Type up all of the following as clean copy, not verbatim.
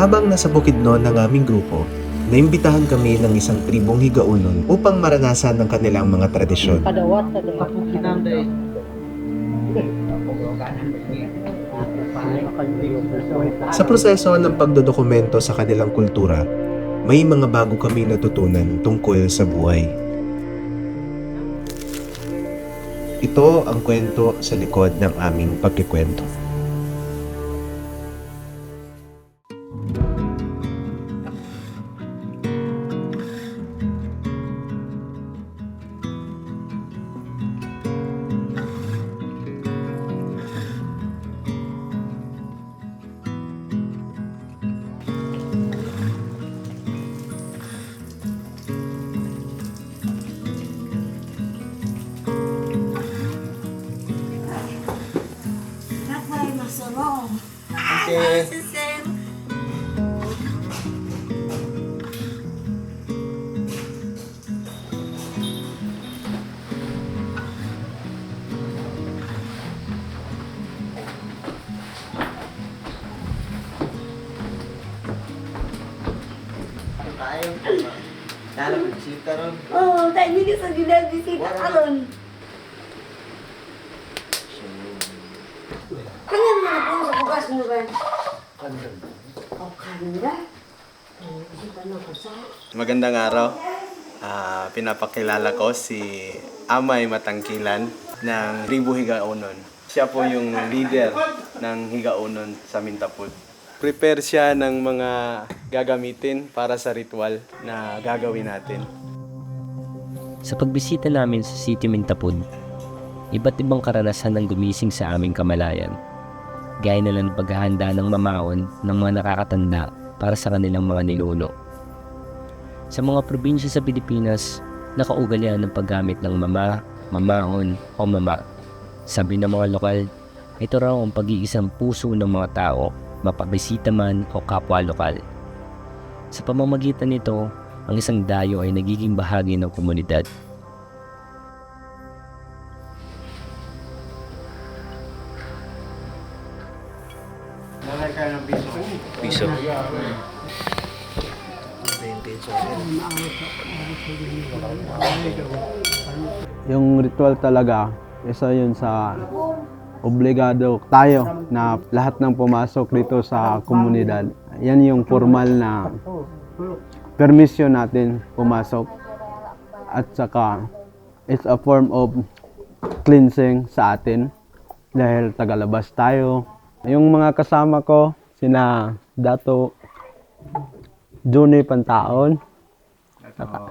Habang nasa Bukidnon ng aming grupo, naimbitahan kami ng isang tribong Higaunon upang maranasan ng kanilang mga tradisyon. Sa proseso ng pagdodokumento sa kanilang kultura, may mga bago kami natutunan tungkol sa buhay. Ito ang kwento sa likod ng aming pagkikwento. Okay. Oo, tayo hindi sa ginabisita karon. Kanya naman ako sa bukas mo ba? Kanda. Oh, kanda? Magandang araw. Pinapakilala ko si Amay Matangkilan ng Tribu Higaunon. Siya po yung leader ng Higaunon sa Mintapud. Prepare siya ng mga gagamitin para sa ritual na gagawin natin. Sa pagbisita namin sa City Mintapud, iba't ibang karanasan ang gumising sa aming kamalayan. Gaya na lang paghahanda ng mamaon ng mga nakakatanda para sa kanilang mga ninuno. Sa mga probinsya sa Pilipinas, nakaugalian ng paggamit ng mama, mamaon o mama. Sabi ng mga lokal, ito raw ang pag-iisang puso ng mga tao, mapabisita man o kapwa lokal. Sa pamamagitan nito, ang isang dayo ay nagiging bahagi ng komunidad. Piso. Yung ritual talaga, isa yun sa obligado tayo na lahat ng pumasok dito sa komunidad. Yan yung formal na permission natin pumasok. At saka, it's a form of cleansing sa atin dahil tagalabas tayo. Yung mga kasama ko, sina Dato Johnny Pantaon,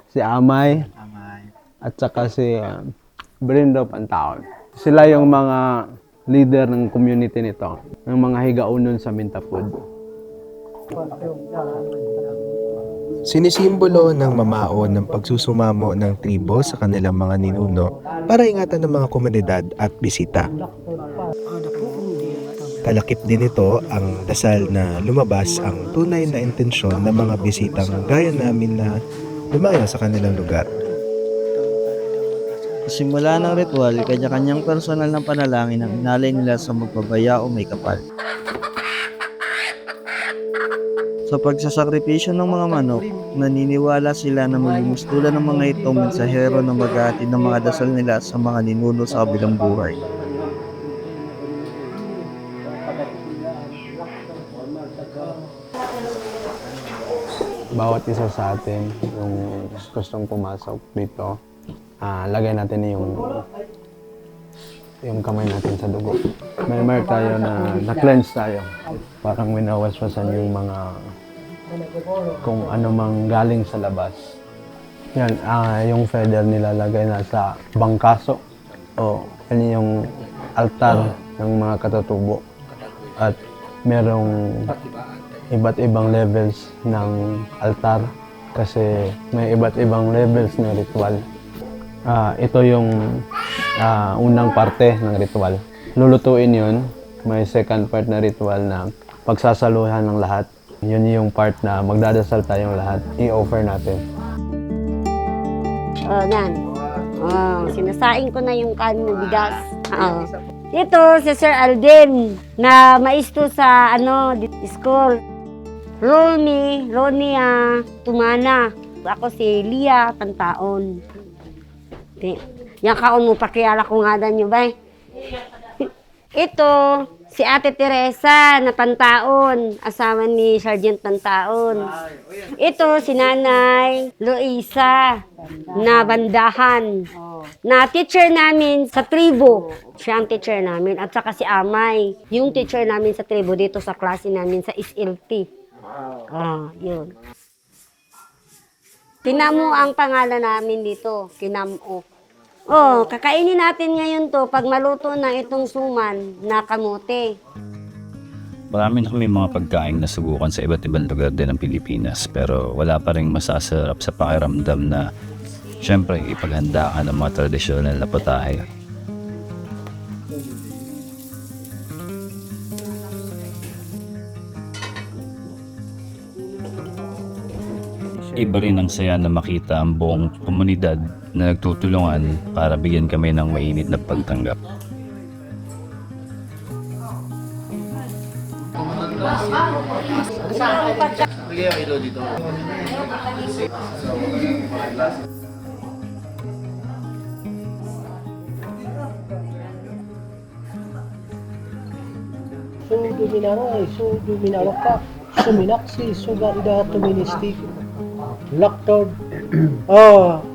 si Amay, at saka si Brindo Pantaon. Sila yung mga leader ng community nito, ng mga Higaunon sa Mintapud. Sinisimbolo ng mamaon ng pagsusumamo ng tribo sa kanilang mga ninuno para ingatan ng mga komunidad at bisita. Kalakip din ito ang dasal na lumabas ang tunay na intensyon ng mga bisitang gaya namin na lumayo sa kanilang lugar. Simula ng ritual, kanya-kanyang personal ng panalangin ang inalay nila sa magpabaya o may kapal. Sa pagsasakripisyo ng mga manok, naniniwala sila na malumustulan ng mga ito mensahero na maghahatid ng mga dasal nila sa mga ninuno sa kabilang buhay. Bawat isa sa atin, yung gustong pumasok dito, lagay natin yung kamay natin sa dugo. May mark tayo na cleanse tayo. Parang winawaswasan yung mga kung ano mang galing sa labas. Yan, yung feather nilalagay na sa bangkaso o yan yung altar ng mga katutubo. At merong iba't ibang levels ng altar kasi may iba't ibang levels ng ritual. Ito yung unang parte ng ritual. Lulutuin yun. May second part na ritual na pagsasaluhan ng lahat. Yun yung part na magdadasal tayong lahat. I-offer natin. Yan. Sinasaing ko na yung kanin ng bigas. Ito si Sir Alden na maisto sa school. Ronia Tumana. Ako si Lia Pantaon. Yan kaon mo pakilala ko nga nyo ba? Ito, si Ate Teresa na Pantaon, asawa ni Sergeant Pantaon. Ito, si Nanay Luisa na Bandahan, na teacher namin sa tribo. Siya ang teacher namin. At saka si Amay, yung teacher namin sa tribo dito sa klase namin sa SLT. Yun. Kinamo ang pangalan namin dito, Kinamo. Kakainin natin ngayon to pag maluto na itong suman na kamote. Marami na kami mga pagkain na subukan sa iba't ibang lugar din ng Pilipinas, pero wala pa rin masasarap sa pakiramdam na syempre ipaghanda ka ng mga tradisyonal na putahe. Iba rin ang saya na makita ang buong komunidad na nagtutulungan para bigyan kami ng mainit na pagtanggap. Suminaro ka, suminaksi, suga ida tuministi. Laktod,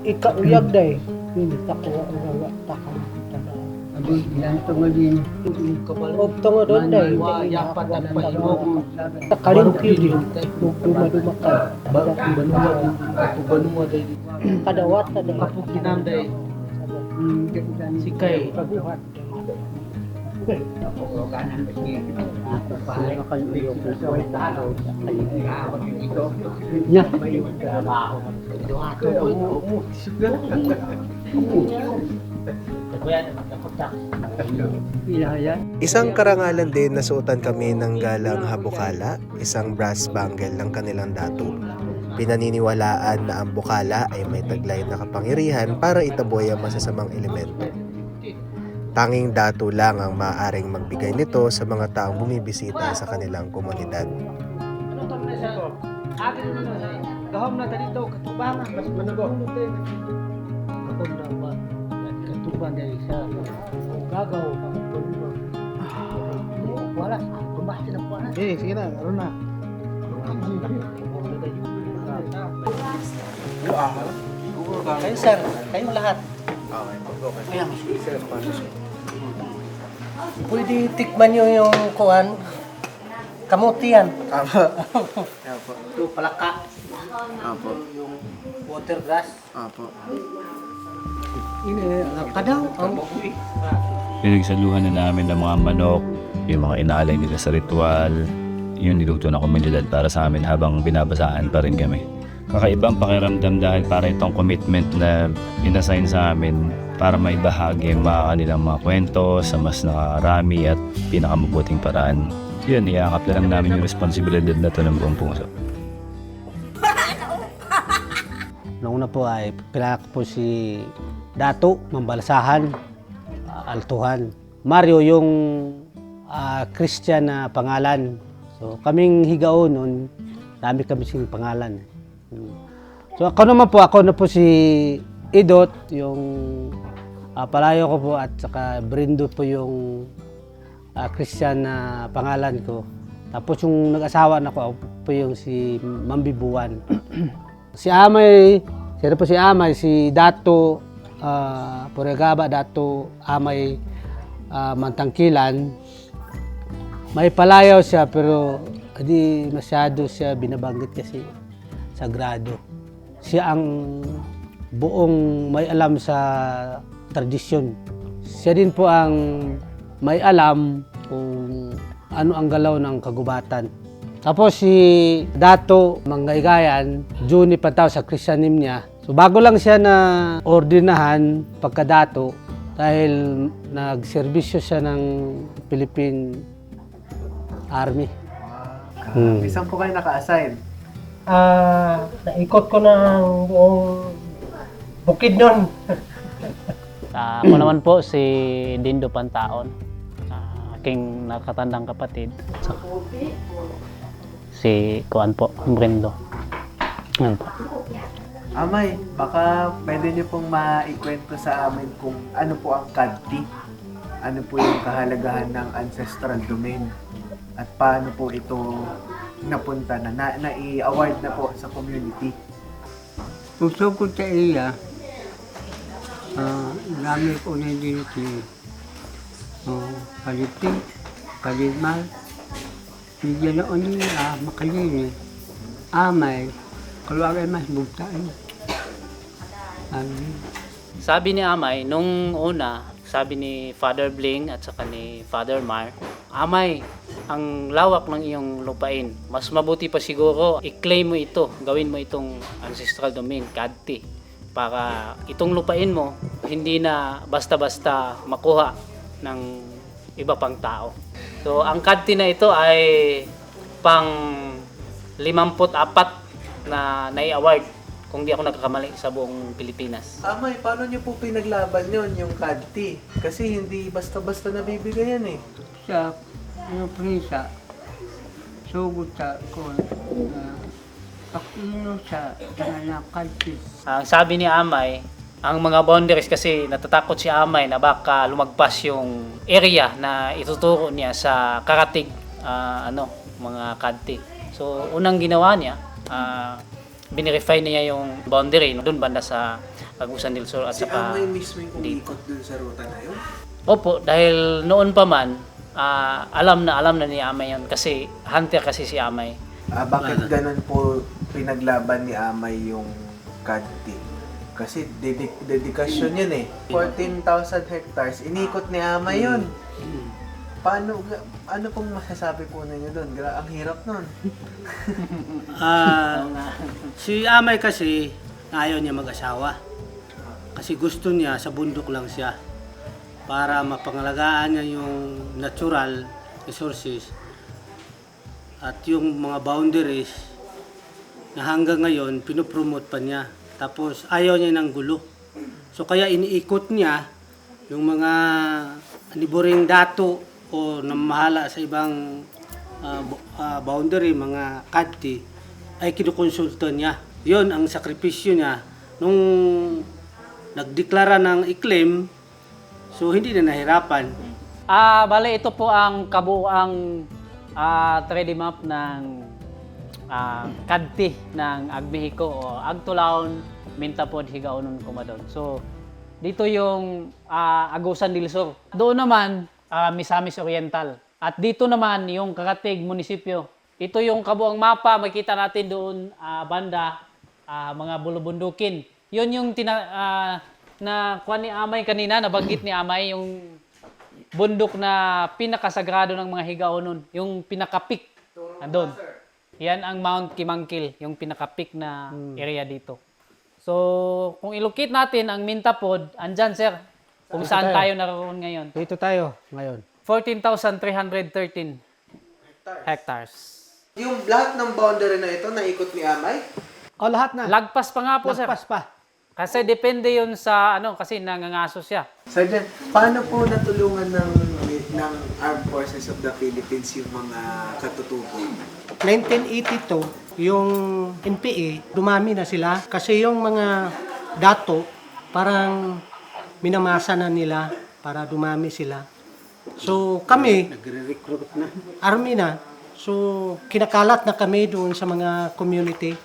ikauyag day. Hindi takuha ang takang tada. Abi, ilan tungalin. Og tungo doon day. Yapat ang paimog. Takaling pili. Duma-duma ka. Banua day. Kadawat na day. Kapukinan day. Sikay. Kabuhat. Isang karangalan din na suotan kami ng galang habukala, isang brass bangle ng kanilang dato. Pinaniniwalaan na ang bukala ay may taglay na kapangyarihan para itaboy ang masasamang elemento. Tanging dato lang ang maaaring magbigay nito sa mga taong bumibisita sa kanilang komunidad. Gahom na dito, katubangan, mas managong natin. Gahom na ba? Katuban dahil sa gagaw, wala, kumbahin na po na. Sige na, meron na. Kayo sir, kayong lahat. Ayan, pwede tikman nyo yung kuwan, kamuti yan. Yung palaka. Yung water grass. Kadaw. Pinagsaluhan na namin ng mga manok, yung mga inaalay nila sa ritual, yung niluto na komunidad para sa amin habang binabasaan pa rin kami. Kakaibang pakiramdam dahil para itong commitment na inassign sa amin para may bahagi ang mga kanilang mga kwento sa mas nakarami at pinakamabuting paraan. Yun, iakap na lang namin yung responsibilidad na ito ng buong puso. Noong una po ay pinalak po si Dato, Mambalasahan, Altuhan. Mario yung Christian na pangalan. So kaming higao noon, dami kami sing pangalan. So ako na po si Idot, yung palayo ko po at saka Brindo po yung Christian na pangalan ko. Tapos yung nag-asawa na ko po yung si Mambibuan. Si Amay, siya po si Amay, si Dato Puregaba, Dato Amay Mantangkilan. May palayaw siya pero hindi masyado siya binabanggit kasi sagrado. Siya ang buong may alam sa tradisyon. Siya din po ang may alam kung ano ang galaw ng kagubatan. Tapos si Dato Manggaygayan, Juni Pataw sa Christianim niya. So bago lang siya na ordinahan pagkadato dahil nagserbisyo siya ng Philippine Army. Isang po kayo naka-assign? Naikot ko na ang buong bukid nun. Ako naman po si Dindo Pantaon, aking nakatandang kapatid. Si si Kuan po, Brendo. Yan po. Amay, baka pwede niyo pong maikwento sa amin kung ano po ang kadti. Ano po yung kahalagahan ng ancestral domain at paano po ito napunta na-i-award na po sa community. Gusto ko sa iya, dami ko na dito kaliti, kalimal, hindi na o niya makalini, amay, kalwagay mas bugtaan. Sabi ni Amay, nung una, sabi ni Father Bling at saka ni Father Mar, Amay, ang lawak ng iyong lupain. Mas mabuti pa siguro, i-claim mo ito, gawin mo itong ancestral domain, kadti. Para itong lupain mo, hindi na basta-basta makuha ng iba pang tao. So, ang kadti na ito ay pang 54 na nai-award kung di ako nagkakamali sa buong Pilipinas. Amay, paano niyo po pinaglaban yon yung kadti? Kasi hindi basta-basta nabibigay yan eh. Sa prisa, sugod sa ko, pakino sa tananakalti. Ang sabi ni Amay, ang mga boundaries kasi natatakot si Amay na baka lumagpas yung area na ituturo niya sa karatig mga kadti. So unang ginawa niya, binirefy niya yung boundary doon banda sa Agusan del Sur at Si saka Amay mismo yung dito. umikot dun sa ruta na yun? Opo, dahil noon pa man, alam na ni Amay yun kasi hunter kasi si Amay. Bakit ganun po pinaglaban ni Amay yung kadti? Kasi dedikasyon yun eh. 14,000 hectares, inikot ni Amay yun. Ano pong masasabi po ninyo doon? Ang hirap nun. Si Amay kasi ayaw niya mag-asawa. Kasi gusto niya sa bundok lang siya para mapangalagaan niya yung natural resources at yung mga boundaries na hanggang ngayon pinopromote pa niya. Tapos ayaw niya ng gulo. So kaya iniikot niya yung mga neighboring dato o namahala sa ibang boundary, mga kadti, ay kinukonsulta niya. Yon ang sakripisyo niya. Nung nagdeklara ng i-claim, so hindi na nahirapan. Bale, ito po ang kabuuang 3D map ng kadti ng Agbihiko o Agtulaon, Mintapod, Higaonon, Comadon. So, dito yung Agusan del Sur. Doon naman, Misamis Oriental. At dito naman yung Karatig Munisipyo. Ito yung kabuang mapa, makita natin doon banda, mga bulubundukin. Yun yung na kuha ni Amay kanina, nabanggit ni Amay yung bundok na pinakasagrado ng mga Higaonon, yung pinakapik. Andun. Yan ang Mount Kimangkil, yung pinakapik na area dito. So, kung ilocate natin ang Mintapod, andyan sir, kung saan tayo naroon ngayon. Dito tayo ngayon. 14,313 hectares. Yung lahat ng boundary na ito, naikot ni Amay? O lahat na. Lagpas pa nga po sir. Lagpas pa. Kasi depende yun sa kasi nangangaso siya. Sergeant, paano po natulungan ng Armed Forces of the Philippines yung mga katutubo? 1982, yung NPA, dumami na sila kasi yung mga dato parang minamasa na nila para dumami sila. So kami, Nagre-recruit na. army na, so kinakalat na kami doon sa mga community.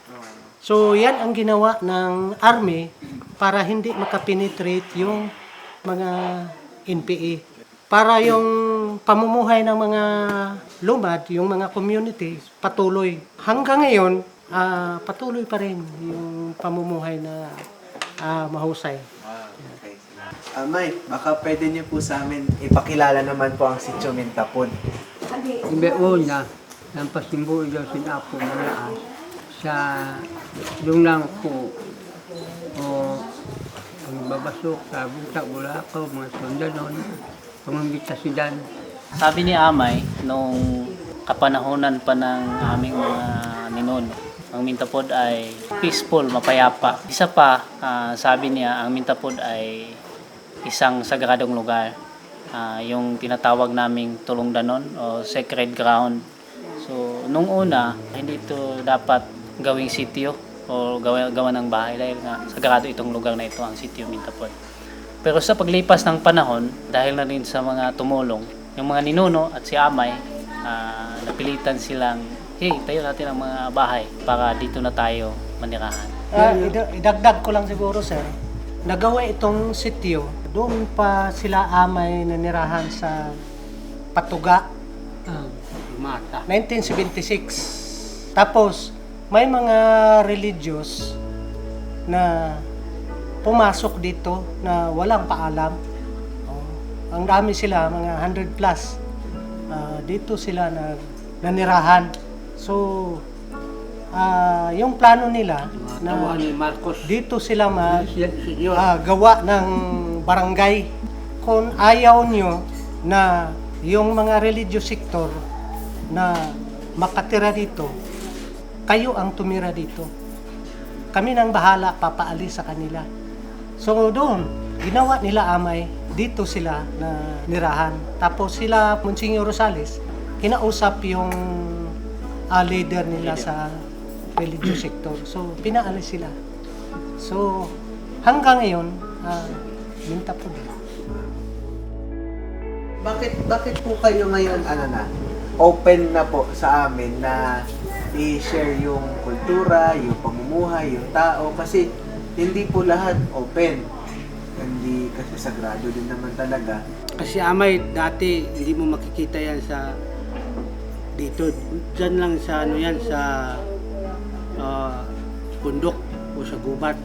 So yan ang ginawa ng army para hindi makapenetrate yung mga NPA. Para yung pamumuhay ng mga lumad, yung mga community, patuloy. Hanggang ngayon, patuloy pa rin yung pamumuhay na mahusay. Okay. Amay, baka pwede niyo po sa amin ipakilala naman po ang Sitio Mintapod. Imbe una, ang pasimbo daw sinapo malaas sa yung lang po o ang babasok sa buta bulakaw, mga sundanon, pamangitasidan. Sabi ni Amay, nung kapanahonan pa ng aming mga ninuno, ang Mintapod ay peaceful, mapayapa. Isa pa, sabi niya, ang Mintapod ay isang sagradong lugar. Yung tinatawag naming Tulong Danon o Sacred Ground. So, nung una, hindi ito dapat gawing sitio o gawa ng bahay dahil nga sagrado itong lugar na ito, ang sitio Mintapon. Pero sa paglipas ng panahon, dahil na rin sa mga tumulong, yung mga ninuno at si Amay, napilitan silang, hey, tayo natin ang mga bahay para dito na tayo manirahan. Idagdag ko lang siguro, sir. Nagawa itong sitio. Doon pa sila Amay nanirahan sa Patuga. Mata. 1976. Tapos, may mga religious na pumasok dito na walang paalam. Ang dami sila, mga 100 plus. Dito sila nanirahan. So, yung plano nila na ni Marcos. dito sila gawa ng barangay. Kung ayaw nyo na yung mga religious sector na makatira dito, kayo ang tumira dito. Kami nang bahala, papaalis sa kanila. So doon, ginawa nila Amay, dito sila na nirahan. Tapos sila, Monsignor Rosales, kinausap yung leader nila sa religious sector. So pinaalis sila. So hanggang ngayon, Mintapon. Bakit po kayo ngayon open na po sa amin na i-share yung kultura, yung pamumuhay, yung tao kasi hindi po lahat open. Hindi kasi sagrado din naman talaga. Kasi Amay, dati hindi mo makikita yan sa dito. Diyan lang sa sa bundok o sa gubat.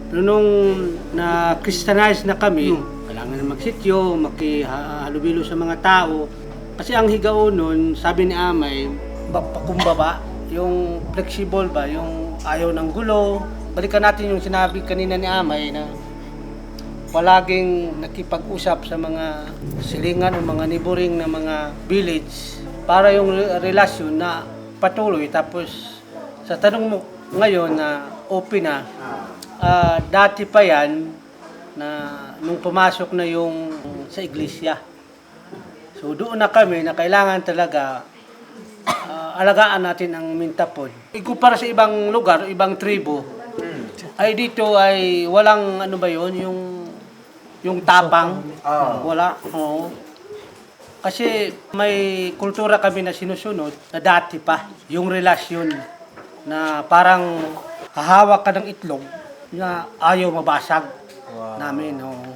Pero nung na-Christianize na kami, kailangan na magsityo, makihalubilo sa mga tao. Kasi ang higaonon, sabi ni Amay, pakumbaba, yung flexible ba, yung ayaw ng gulo. Balikan natin yung sinabi kanina ni Amay na palaging nakipag-usap sa mga silingan o mga neighboring na mga village para yung relasyon na patuloy. Tapos sa tanong mo ngayon na open na, dati pa yan na nung pumasok na yung sa iglesia. So doon na kami na kailangan talaga alagaan natin ang Mintapon. Ikumpara sa ibang lugar, ibang tribo, ay dito ay walang yung tapang. Wala. Oo. Kasi may kultura kami na sinusunod na dati pa. Yung relasyon na parang hahawak ka ng itlog na ayaw mabasag namin. Oo.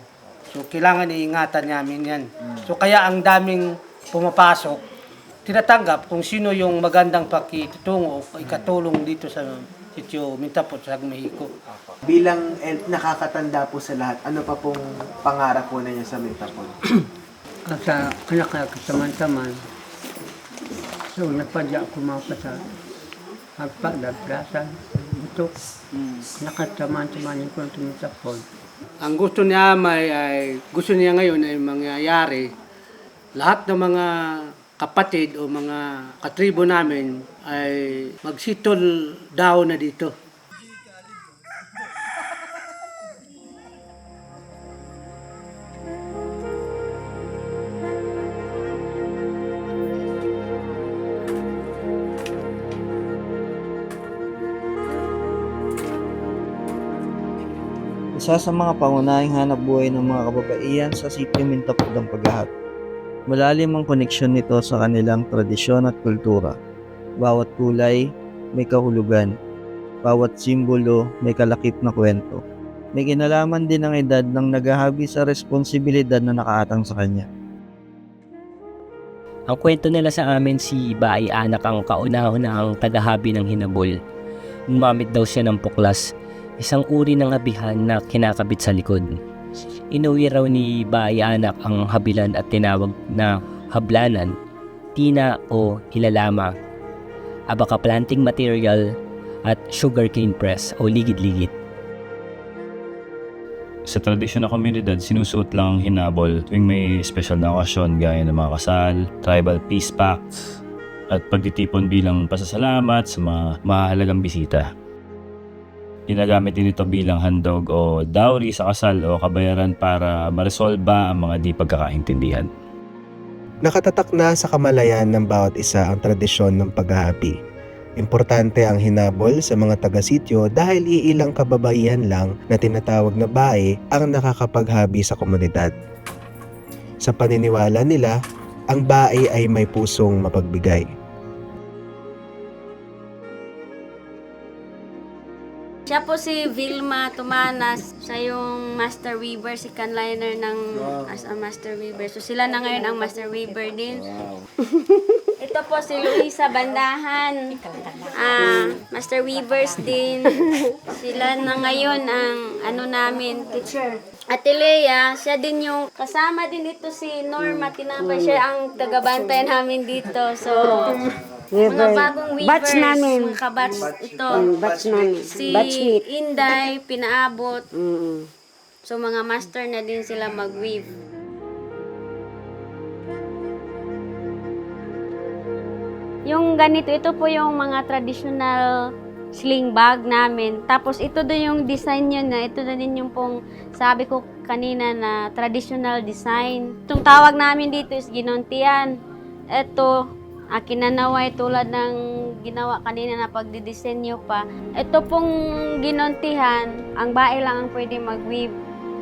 So kailangan iingatan namin yan. So kaya ang daming pumapasok, tinatanggap kung sino yung magandang pakitutungo o ikatulong dito sa sitio Mintapon sa Mexico. Bilang nakakatanda po sa lahat, ano pa pong pangarap po ninyo sa Mintapon? Sa kinakasaman-taman, so napadya ako mapasa magpagdaplasan ito. Kinakasaman-taman yung kwento Mintapon. Ang gusto niya ay gusto niya ngayon ay mangyayari lahat ng mga kapatid o mga katribo namin ay magsitol daw na dito. Isa sa mga pangunahing hanap buhay ng mga kababaihan sa sitio Mintapon ang paghahat. Malalim ang koneksyon nito sa kanilang tradisyon at kultura. Bawat kulay may kahulugan. Bawat simbolo may kalakip na kwento. May kinalaman din ang edad ng naghahabi sa responsibilidad na nakaatang sa kanya. Ang kwento nila sa amin, si Baay Anak ang kauna-unahang tagahabi ng hinabol. Gumamit daw siya ng puklas, isang uri ng abihan na kinakabit sa likod. Inuwi raw ni Baay Anak ang habilan at tinawag na hablanan, tina o hilalama, abaka planting material at sugarcane press o ligid-ligid. Sa tradisyon ng komunidad, sinusuot lang ang hinabol tuwing may special na okasyon gaya ng mga kasal, tribal peace pacts, at pagtitipon bilang pasasalamat sa mga mahalagang bisita. Ginagamit din ito bilang handog o dowry sa kasal o kabayaran para maresolba ang mga di pagkakaintindihan. Nakatatak na sa kamalayan ng bawat isa ang tradisyon ng paghahabi. Importante ang hinabol sa mga taga-sityo dahil iilang kababaihan lang na tinatawag na bae ang nakakapaghabi sa komunidad. Sa paniniwala nila, ang bae ay may pusong mapagbigay. Siya po si Vilma Tumanas. Siya yung master weaver, si Canliner as a master weaver. So sila na ngayon ang master weaver din. Ito po si Luisa Bandahan. Master weavers din. Sila na ngayon ang namin, teacher. Ate Lea, siya din yung kasama din ito si Norma Tinapay. Siya ang tagabantay namin dito. So mga bagong weavers, Batch namin. mga kabatch ito. Batch namin. Si Batchmate. Inday, pinaabot. So mga master na din sila mag-weave. Yung ganito, ito po yung mga traditional sling bag namin. Tapos ito din yung design nyo na, ito na din yung pong sabi ko kanina na traditional design. Itong tawag namin dito is ginontian. Ito, kinanaway tulad ng ginawa kanina na pagdidisenyo pa. Ito pong ginontihan, ang bae lang ang pwede mag-weave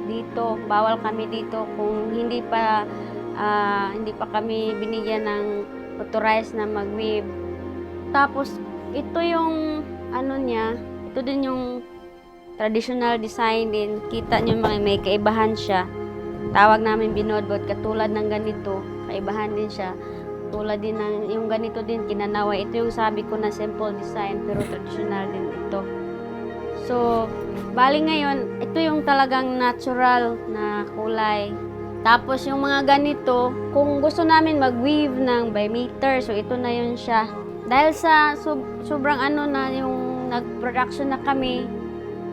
dito. Bawal kami dito kung hindi pa kami binigyan ng authorized na mag-weave. Tapos ito yung ito din yung traditional design din. Kita nyo may kaibahan siya. Tawag namin binodbod, katulad ng ganito, kaibahan din siya. Tulad din ng yung ganito din kinanaway. Ito yung sabi ko na simple design pero traditional din ito. So, bali ngayon, ito yung talagang natural na kulay. Tapos yung mga ganito, kung gusto namin mag-weave ng by meter, so ito na yun siya. Dahil sa sobrang na yung nag-production na kami,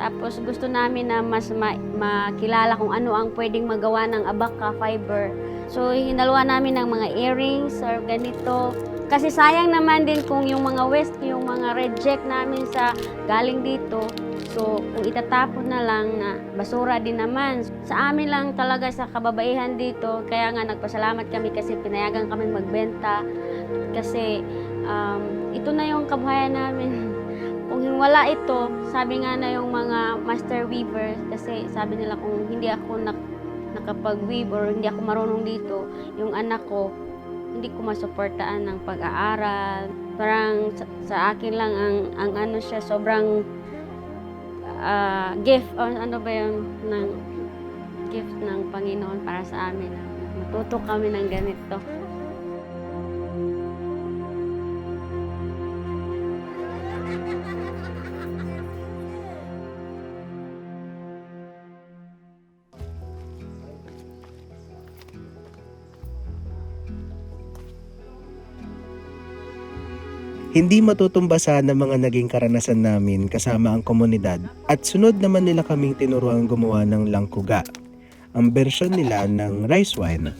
tapos gusto namin na mas makilala kung ano ang pwedeng magawa ng abaca fiber. So, hinaluan namin ng mga earrings or ganito. Kasi sayang naman din kung yung mga waste, yung mga reject namin sa galing dito. So, kung itatapon na lang na basura din naman. Sa amin lang talaga sa kababaihan dito, kaya nga nagpasalamat kami kasi pinayagan kami magbenta. Kasi ito na yung kabuhayan namin. Kung wala ito, sabi nga na yung mga master weavers, kasi sabi nila kung hindi ako nakapag-weave or hindi ako marunong dito, yung anak ko, hindi ko masuportaan ng pag-aaral. Parang sa akin lang ang siya, sobrang gift, o ano ba yun, ng gift ng Panginoon para sa amin. Matuto kami ng ganito. Hindi matutumbasan ng mga naging karanasan namin kasama ang komunidad at sunod naman nila kaming tinuruan gumawa ng langkuga, ang bersyon nila ng rice wine.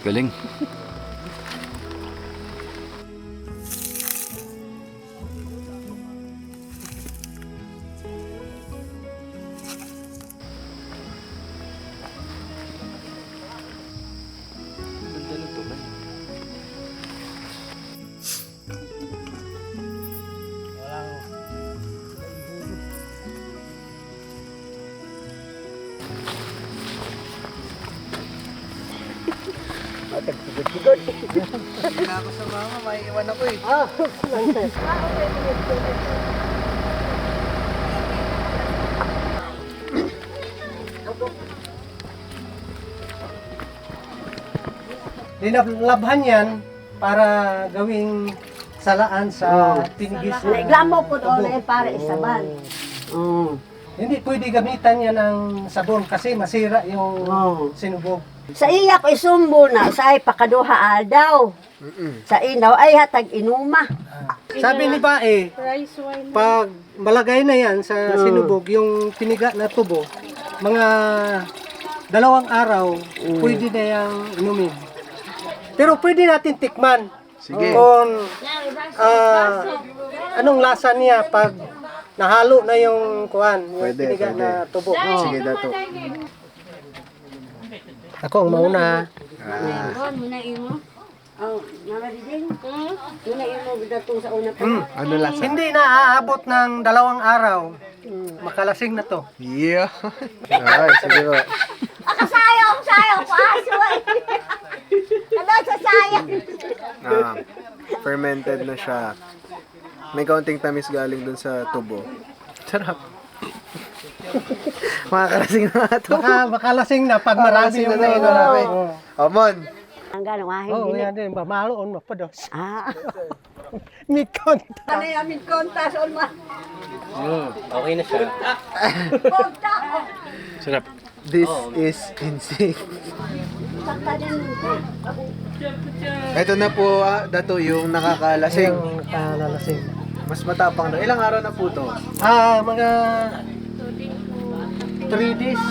Galing. Linalabhan yan para gawing salaan sa tinigis na Reklamo po doon tubo. para isaban. Hindi pwede gamitan yan ng sabon kasi masira yung sinubog. Sa iya ko isumbo na sa ay pakaduha aldaw. Sa inaw ay hatag inuma. Sabi ni Bae, pag malagay na yan sa sinubog, yung piniga na tubo, mga 2 araw, pwede na yung inumin. Pero pwede natin tikman. Sige. Kung anong lasa niya pag nahalo na yung kuhan, yung Pwede, piniga pwede. na tubo. Sige, Dato. Ako ang mauna. Muna imo. Oh, namaridin. Muna imo dato sa una pa. Ano lasa? Hindi na aabot ng 2 araw. Makalasing na to. Yeah. Ay, sige po. Ako sayang ko aso eh. Ano sa sayang? Fermented na siya. May kaunting tamis galing dun sa tubo. Sarap. Makakalasing na nga to. Makalasing na pag marami yung marami. Omon. Ang gano'ng ahing Oh, din. yan din. Mamaloon mo pa dos. Ah. Mikon. Ano yung amin kontas on ma? Okay na siya. Konta. Sarap. This is insane. Sakta din. Ito na po, Dato, yung nakakalasing. Yung kalalasing. Mas matapang na. Ilang araw na po to? Mga 3 days.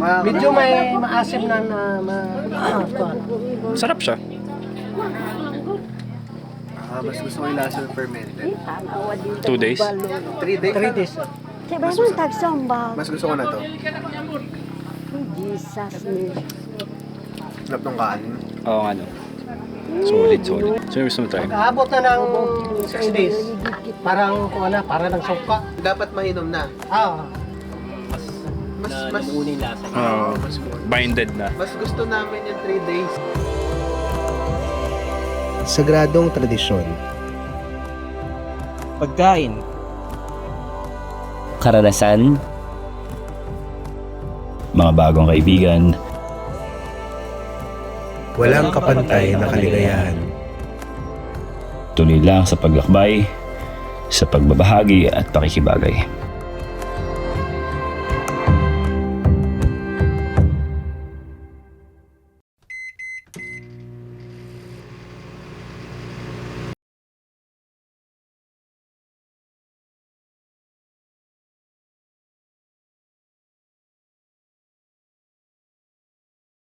Medyo may maasim na Sarap siya. Mas gusto ko yung lasa ng fermented. 2 days. 3 days? 3 days. Diba yung tagsamba? Mas gusto ko na to. Jesus me. Sarap ng kanin. Oo nga no. Solid. So, gusto mo try? Aabot na ng 6 days. Parang kung ano, para ng sopa. Dapat mainom na. Mas Binded na. Mas gusto namin yung 3 days. Sagradong tradisyon. Pagkain. Karanasan, Mga bagong kaibigan, Walang kapantay na kaligayahan. tuloy lang sa paglakbay, sa pagbabahagi at pakikibagay.